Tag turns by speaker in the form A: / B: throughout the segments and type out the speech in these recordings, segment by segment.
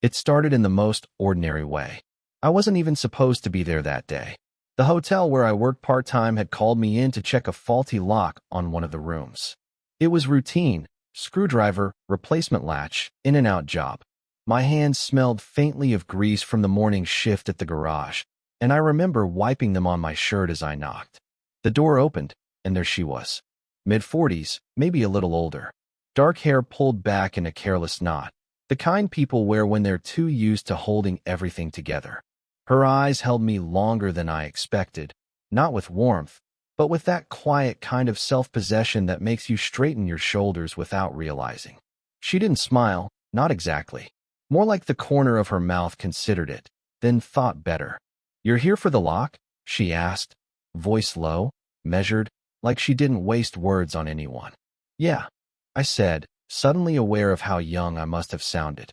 A: It started in the most ordinary way. I wasn't even supposed to be there that day. The hotel where I worked part-time had called me in to check a faulty lock on one of the rooms. It was routine, screwdriver, replacement latch, in and out job. My hands smelled faintly of grease from the morning shift at the garage, and I remember wiping them on my shirt as I knocked. The door opened, and there she was. Mid-40s, maybe a little older. Dark hair pulled back in a careless knot, the kind people wear when they're too used to holding everything together. Her eyes held me longer than I expected, not with warmth, but with that quiet kind of self-possession that makes you straighten your shoulders without realizing. She didn't smile, not exactly. More like the corner of her mouth considered it, then thought better. "You're here for the lock?" she asked, voice low, measured, like she didn't waste words on anyone. "Yeah," I said, suddenly aware of how young I must have sounded.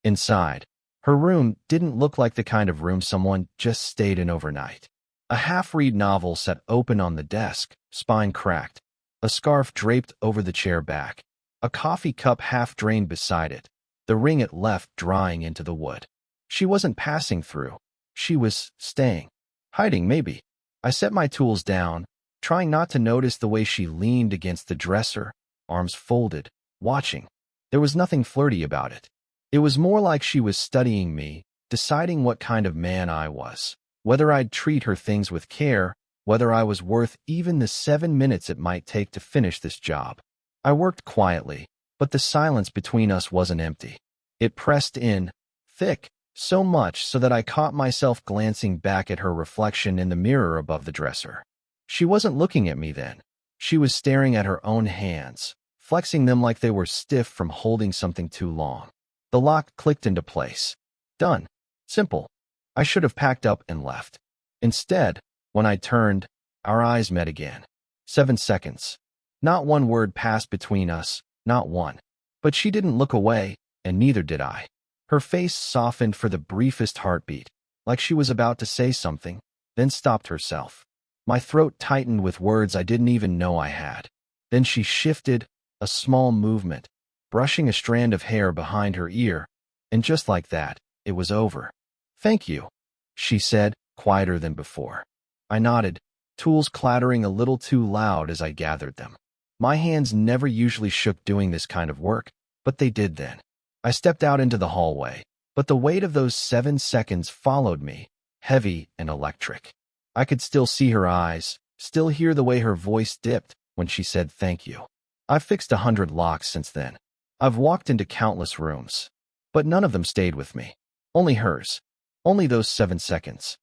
A: Inside, her room didn't look like the kind of room someone just stayed in overnight. A half-read novel sat open on the desk, spine cracked, a scarf draped over the chair back, a coffee cup half-drained beside it, the ring it left drying into the wood. She wasn't passing through. She was staying. Hiding, maybe. I set my tools down, trying not to notice the way she leaned against the dresser, arms folded, watching. There was nothing flirty about it. It was more like she was studying me, deciding what kind of man I was, whether I'd treat her things with care, whether I was worth even the 7 minutes it might take to finish this job. I worked quietly, but the silence between us wasn't empty. It pressed in, thick, so much so that I caught myself glancing back at her reflection in the mirror above the dresser. She wasn't looking at me then. She was staring at her own hands, flexing them like they were stiff from holding something too long. The lock clicked into place. Done. Simple. I should have packed up and left. Instead, when I turned, our eyes met again. 7 seconds. Not one word passed between us, not one. But she didn't look away, and neither did I. Her face softened for the briefest heartbeat, like she was about to say something, then stopped herself. My throat tightened with words I didn't even know I had. Then she shifted, a small movement, brushing a strand of hair behind her ear, and just like that, it was over. "Thank you," she said, quieter than before. I nodded, tools clattering a little too loud as I gathered them. My hands never usually shook doing this kind of work, but they did then. I stepped out into the hallway, but the weight of those 7 seconds followed me, heavy and electric. I could still see her eyes, still hear the way her voice dipped when she said thank you. I've fixed 100 locks since then. I've walked into countless rooms, but none of them stayed with me. Only hers. Only those 7 seconds.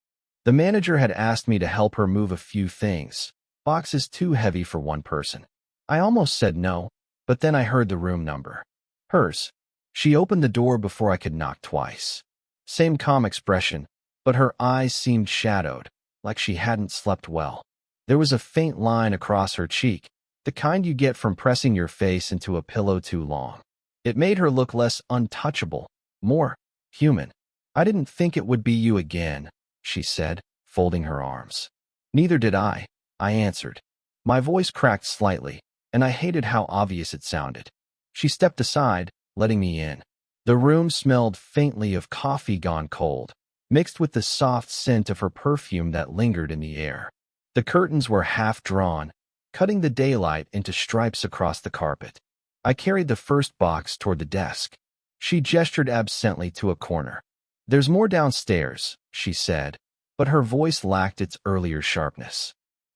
A: The manager had asked me to help her move a few things, boxes too heavy for one person. I almost said no, but then I heard the room number. Hers. She opened the door before I could knock twice. Same calm expression, but her eyes seemed shadowed, like she hadn't slept well. There was a faint line across her cheek, the kind you get from pressing your face into a pillow too long. It made her look less untouchable, more human. "I didn't think it would be you again," she said, folding her arms. "Neither did I answered. My voice cracked slightly, and I hated how obvious it sounded. She stepped aside, letting me in. The room smelled faintly of coffee gone cold, mixed with the soft scent of her perfume that lingered in the air. The curtains were half drawn, cutting the daylight into stripes across the carpet. I carried the first box toward the desk. She gestured absently to a corner. "There's more downstairs," she said, but her voice lacked its earlier sharpness.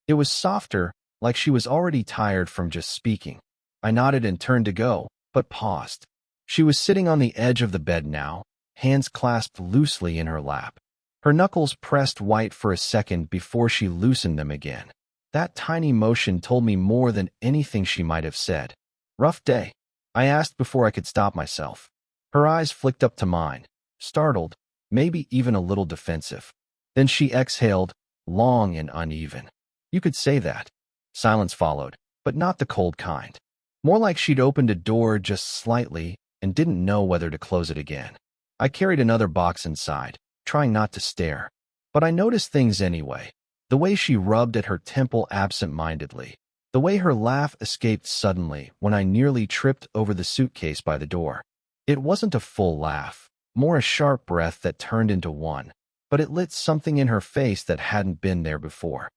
A: It was softer, like she was already tired from just speaking. I nodded and turned to go, but paused. She was sitting on the edge of the bed now, hands clasped loosely in her lap. Her knuckles pressed white for a second before she loosened them again. That tiny motion told me more than anything she might have said. "Rough day?" I asked before I could stop myself. Her eyes flicked up to mine, startled, maybe even a little defensive. Then she exhaled, long and uneven. You could say that. Silence followed, but not the cold kind. More like she'd opened a door just slightly and didn't know whether to close it again. I carried another box inside, trying not to stare. But I noticed things anyway. The way she rubbed at her temple absent-mindedly. The way her laugh escaped suddenly when I nearly tripped over the suitcase by the door. It wasn't a full laugh, more a sharp breath that turned into one, but it lit something in her face that hadn't been there before.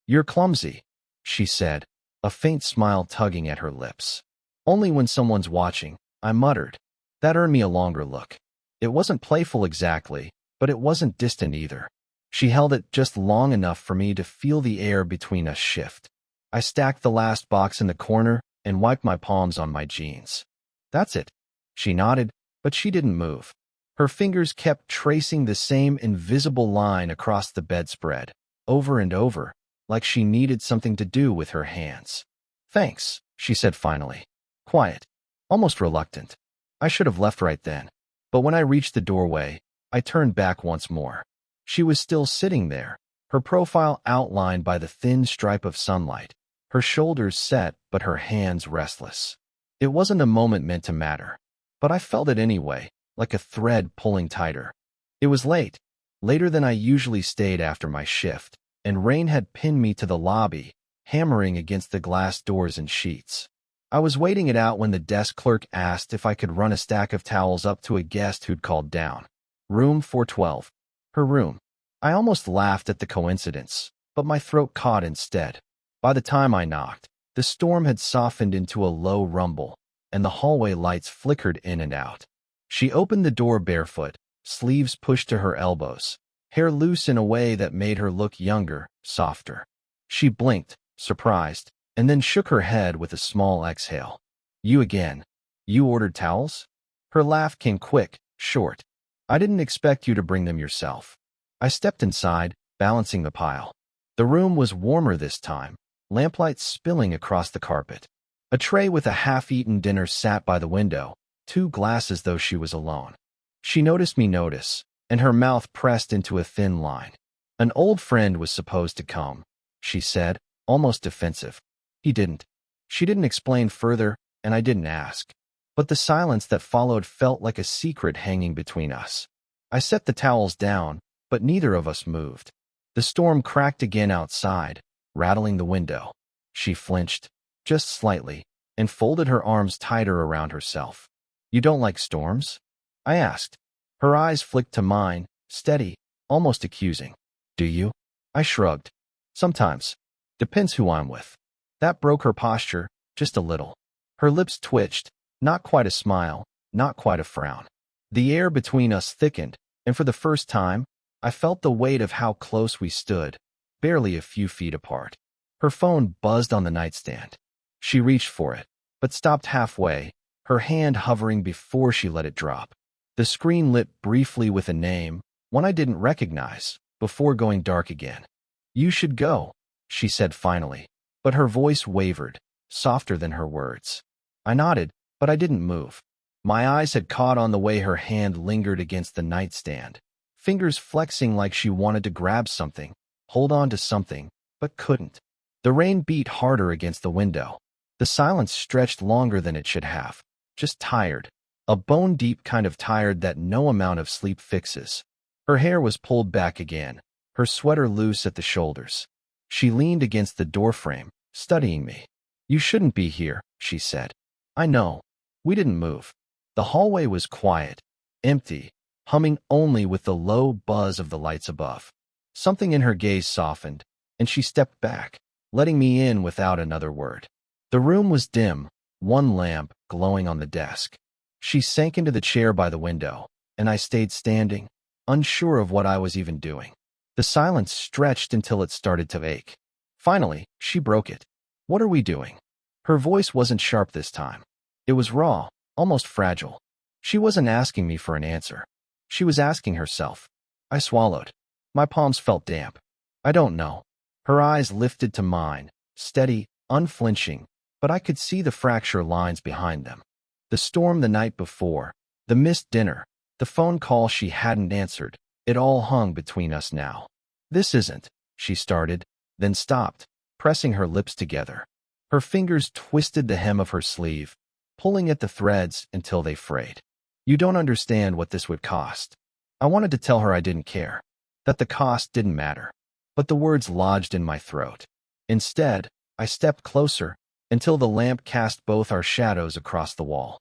A: "You're clumsy," she said, a faint smile tugging at her lips. "Only when someone's watching," I muttered. That earned me a longer look. It wasn't playful exactly, but it wasn't distant either. She held it just long enough for me to feel the air between us shift. I stacked the last box in the corner and wiped my palms on my jeans. "That's it." She nodded, but she didn't move. Her fingers kept tracing the same invisible line across the bedspread, over and over, like she needed something to do with her hands. "Thanks," she said finally. Quiet, almost reluctant. I should have left right then. But when I reached the doorway, I turned back once more. She was still sitting there, her profile outlined by the thin stripe of sunlight, her shoulders set but her hands restless. It wasn't a moment meant to matter, but I felt it anyway, like a thread pulling tighter. It was late, later than I usually stayed after my shift, and rain had pinned me to the lobby, hammering against the glass doors and sheets. I was waiting it out when the desk clerk asked if I could run a stack of towels up to a guest who'd called down. Room 412. Her room. I almost laughed at the coincidence, but my throat caught instead. By the time I knocked, the storm had softened into a low rumble, and the hallway lights flickered in and out. She opened the door barefoot, sleeves pushed to her elbows, hair loose in a way that made her look younger, softer. She blinked, surprised, and then shook her head with a small exhale. "You again? You ordered towels?" Her laugh came quick, short. "I didn't expect you to bring them yourself." I stepped inside, balancing the pile. The room was warmer this time, lamplight spilling across the carpet. A tray with a half-eaten dinner sat by the window, two glasses though she was alone. She noticed me notice, and her mouth pressed into a thin line. "An old friend was supposed to come," she said, almost defensive. "He didn't." She didn't explain further, and I didn't ask. But the silence that followed felt like a secret hanging between us. I set the towels down, but neither of us moved. The storm cracked again outside, rattling the window. She flinched, just slightly, and folded her arms tighter around herself. "You don't like storms?" I asked. Her eyes flicked to mine, steady, almost accusing. "Do you?" I shrugged. "Sometimes. Depends who I'm with." That broke her posture, just a little. Her lips twitched, not quite a smile, not quite a frown. The air between us thickened, and for the first time, I felt the weight of how close we stood, barely a few feet apart. Her phone buzzed on the nightstand. She reached for it, but stopped halfway, her hand hovering before she let it drop. The screen lit briefly with a name, one I didn't recognize, before going dark again. "You should go," she said finally. But her voice wavered, softer than her words. I nodded, but I didn't move. My eyes had caught on the way her hand lingered against the nightstand, fingers flexing like she wanted to grab something, hold on to something, but couldn't. The rain beat harder against the window. The silence stretched longer than it should have, just tired, a bone-deep kind of tired that no amount of sleep fixes. Her hair was pulled back again, her sweater loose at the shoulders. She leaned against the doorframe, studying me. "You shouldn't be here," she said. "I know." We didn't move. The hallway was quiet, empty, humming only with the low buzz of the lights above. Something in her gaze softened, and she stepped back, letting me in without another word. The room was dim, one lamp glowing on the desk. She sank into the chair by the window, and I stayed standing, unsure of what I was even doing. The silence stretched until it started to ache. Finally, she broke it. "What are we doing?" Her voice wasn't sharp this time. It was raw, almost fragile. She wasn't asking me for an answer. She was asking herself. I swallowed. My palms felt damp. "I don't know." Her eyes lifted to mine, steady, unflinching, but I could see the fracture lines behind them. The storm the night before, the missed dinner, the phone call she hadn't answered, it all hung between us now. "This isn't," she started, then stopped, pressing her lips together. Her fingers twisted the hem of her sleeve, pulling at the threads until they frayed. "You don't understand what this would cost." I wanted to tell her I didn't care, that the cost didn't matter, but the words lodged in my throat. Instead, I stepped closer until the lamp cast both our shadows across the wall.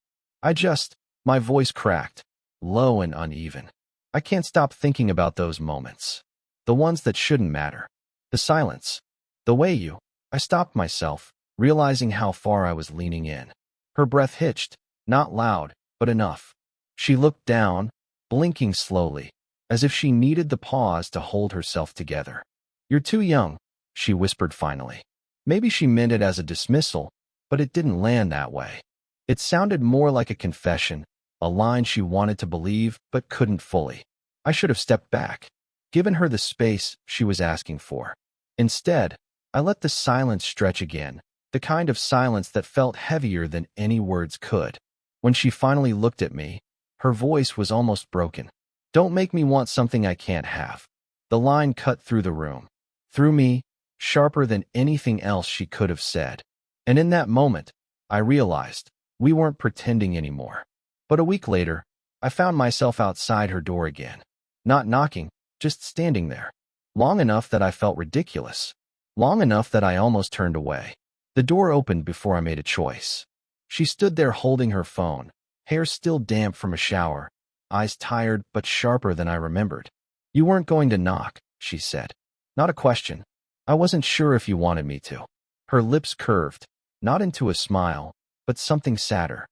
A: My voice cracked, low and uneven. I can't stop thinking about those moments. The ones that shouldn't matter. The silence. The way you. I stopped myself, realizing how far I was leaning in. Her breath hitched, not loud, but enough. She looked down, blinking slowly, as if she needed the pause to hold herself together. "You're too young," she whispered finally. Maybe she meant it as a dismissal, but it didn't land that way. It sounded more like a confession, a line she wanted to believe but couldn't fully. I should have stepped back, given her the space she was asking for. Instead, I let the silence stretch again, the kind of silence that felt heavier than any words could. When she finally looked at me, her voice was almost broken. "Don't make me want something I can't have." The line cut through the room, through me, sharper than anything else she could have said. And in that moment, I realized we weren't pretending anymore. But a week later, I found myself outside her door again. Not knocking, just standing there. Long enough that I felt ridiculous. Long enough that I almost turned away. The door opened before I made a choice. She stood there holding her phone, hair still damp from a shower, eyes tired but sharper than I remembered. "You weren't going to knock," she said. "Not a question. I wasn't sure if you wanted me to." Her lips curved, not into a smile, but something sadder.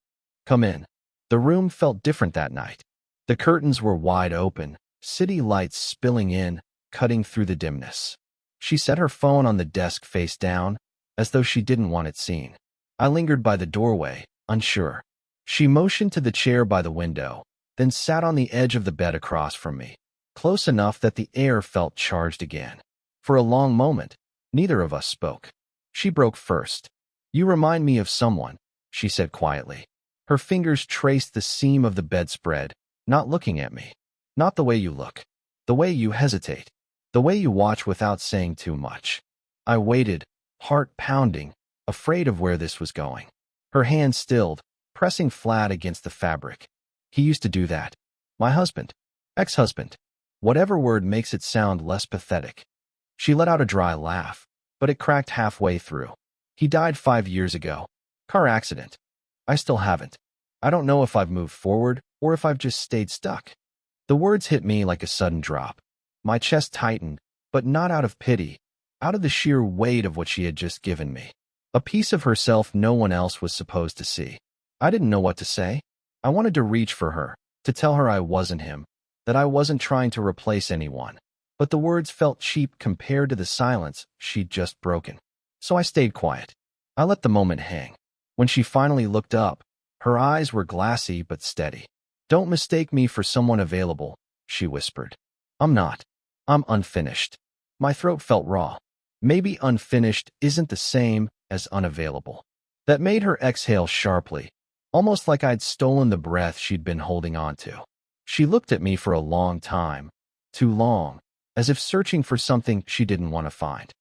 A: "Come in." The room felt different that night. The curtains were wide open, city lights spilling in, cutting through the dimness. She set her phone on the desk face down, as though she didn't want it seen. I lingered by the doorway, unsure. She motioned to the chair by the window, then sat on the edge of the bed across from me, close enough that the air felt charged again. For a long moment, neither of us spoke. She broke first. "You remind me of someone," she said quietly. Her fingers traced the seam of the bedspread, not looking at me. "Not the way you look. The way you hesitate. The way you watch without saying too much." I waited, heart pounding, afraid of where this was going. Her hand stilled, pressing flat against the fabric. "He used to do that. My husband. Ex-husband. Whatever word makes it sound less pathetic." She let out a dry laugh, but it cracked halfway through. "He died 5 years ago. Car accident. I still haven't. I don't know if I've moved forward or if I've just stayed stuck." The words hit me like a sudden drop. My chest tightened, but not out of pity, out of the sheer weight of what she had just given me. A piece of herself no one else was supposed to see. I didn't know what to say. I wanted to reach for her, to tell her I wasn't him, that I wasn't trying to replace anyone. But the words felt cheap compared to the silence she'd just broken. So I stayed quiet. I let the moment hang. When she finally looked up, her eyes were glassy but steady. "Don't mistake me for someone available," she whispered. "I'm not. I'm unfinished." My throat felt raw. Maybe unfinished isn't the same as unavailable. That made her exhale sharply, almost like I'd stolen the breath she'd been holding on to. She looked at me for a long time, too long, as if searching for something she didn't want to find.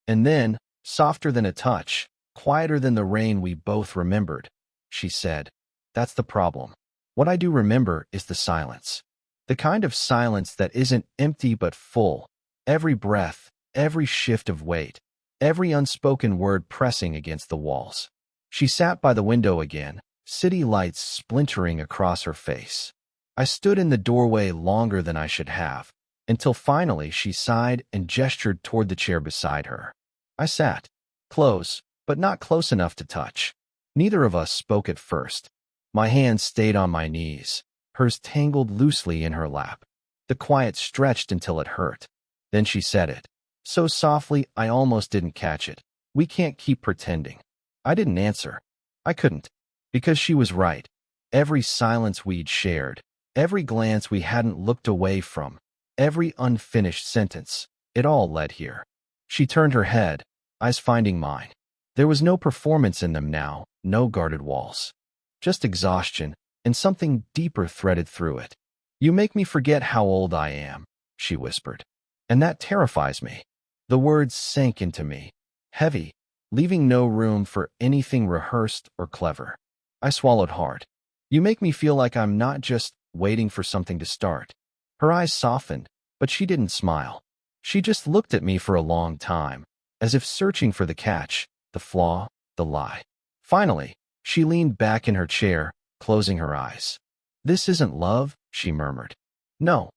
A: And then, softer than a touch, quieter than the rain we both remembered, she said, "That's the problem. What I do remember is the silence. The kind of silence that isn't empty but full. Every breath, every shift of weight, every unspoken word pressing against the walls." She sat by the window again, city lights splintering across her face. I stood in the doorway longer than I should have, until finally she sighed and gestured toward the chair beside her. I sat, close, but not close enough to touch. Neither of us spoke at first. My hands stayed on my knees, hers tangled loosely in her lap. The quiet stretched until it hurt. Then she said it, so softly I almost didn't catch it. "We can't keep pretending." I didn't answer. I couldn't, because she was right. Every silence we'd shared, every glance we hadn't looked away from, every unfinished sentence, it all led here. She turned her head, eyes finding mine. There was no performance in them now, no guarded walls. Just exhaustion, and something deeper threaded through it. "You make me forget how old I am," she whispered. "And that terrifies me." The words sank into me, heavy, leaving no room for anything rehearsed or clever. I swallowed hard. "You make me feel like I'm not just waiting for something to start." Her eyes softened, but she didn't smile. She just looked at me for a long time, as if searching for the catch, the flaw, the lie. Finally, she leaned back in her chair, closing her eyes. "This isn't love," she murmured. "No,"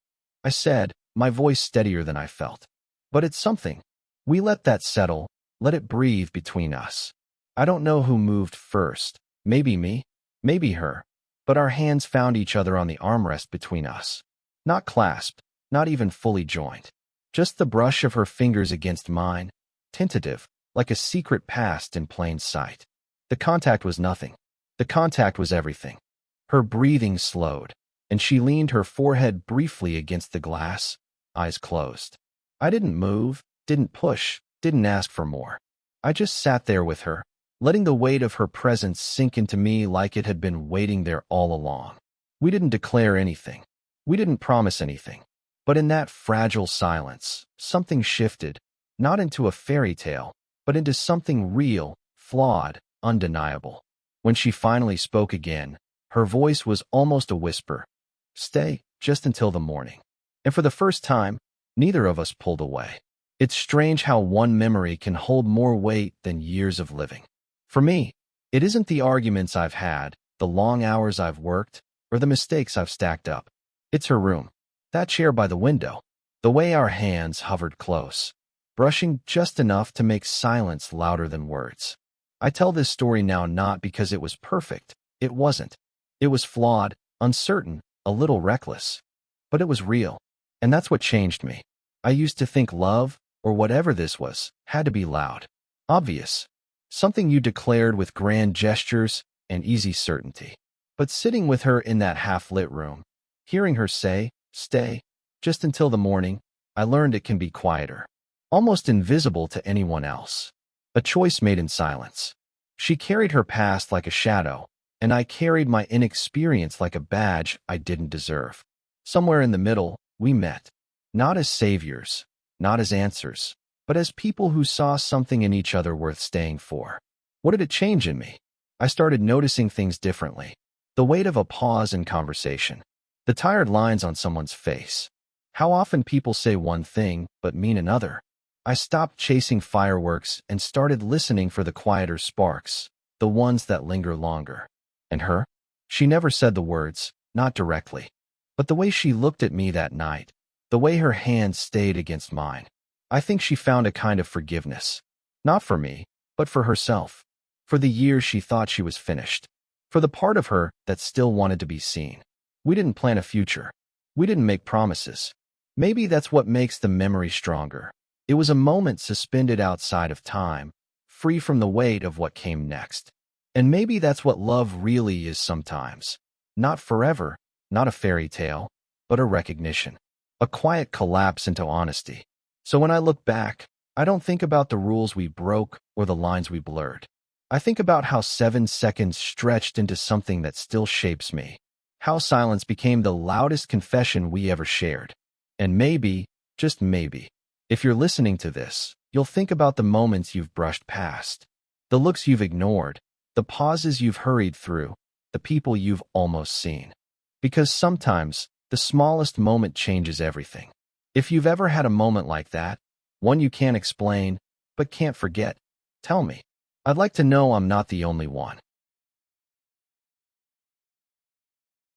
A: I said, my voice steadier than I felt. "But it's something." We let that settle, let it breathe between us. I don't know who moved first. Maybe me, maybe her. But our hands found each other on the armrest between us. Not clasped, not even fully joined. Just the brush of her fingers against mine, tentative, like a secret past in plain sight. The contact was nothing. The contact was everything. Her breathing slowed, and she leaned her forehead briefly against the glass, eyes closed. I didn't move, didn't push, didn't ask for more. I just sat there with her, letting the weight of her presence sink into me like it had been waiting there all along. We didn't declare anything. We didn't promise anything. But in that fragile silence, something shifted, not into a fairy tale, but into something real, flawed, undeniable. When she finally spoke again, her voice was almost a whisper. "Stay, just until the morning." And for the first time, neither of us pulled away. It's strange how one memory can hold more weight than years of living. For me, it isn't the arguments I've had, the long hours I've worked, or the mistakes I've stacked up. It's her room, that chair by the window, the way our hands hovered close, brushing just enough to make silence louder than words. I tell this story now not because it was perfect. It wasn't. It was flawed, uncertain, a little reckless. But it was real. And that's what changed me. I used to think love, or whatever this was, had to be loud, obvious, something you declared with grand gestures and easy certainty. But sitting with her in that half-lit room, hearing her say, "Stay, just until the morning," I learned it can be quieter, almost invisible to anyone else. A choice made in silence. She carried her past like a shadow, and I carried my inexperience like a badge I didn't deserve. Somewhere in the middle, we met. Not as saviors, not as answers, but as people who saw something in each other worth staying for. What did it change in me? I started noticing things differently. The weight of a pause in conversation. The tired lines on someone's face. How often people say one thing, but mean another. I stopped chasing fireworks and started listening for the quieter sparks, the ones that linger longer. And her? She never said the words, not directly. But the way she looked at me that night, the way her hand stayed against mine, I think she found a kind of forgiveness. Not for me, but for herself. For the years she thought she was finished. For the part of her that still wanted to be seen. We didn't plan a future. We didn't make promises. Maybe that's what makes the memory stronger. It was a moment suspended outside of time, free from the weight of what came next. And maybe that's what love really is sometimes. Not forever, not a fairy tale, but a recognition. A quiet collapse into honesty. So when I look back, I don't think about the rules we broke or the lines we blurred. I think about how 7 seconds stretched into something that still shapes me. How silence became the loudest confession we ever shared. And maybe, just maybe, if you're listening to this, you'll think about the moments you've brushed past. The looks you've ignored. The pauses you've hurried through. The people you've almost seen. Because sometimes, the smallest moment changes everything. If you've ever had a moment like that, one you can't explain, but can't forget, tell me. I'd like to know I'm not the only one.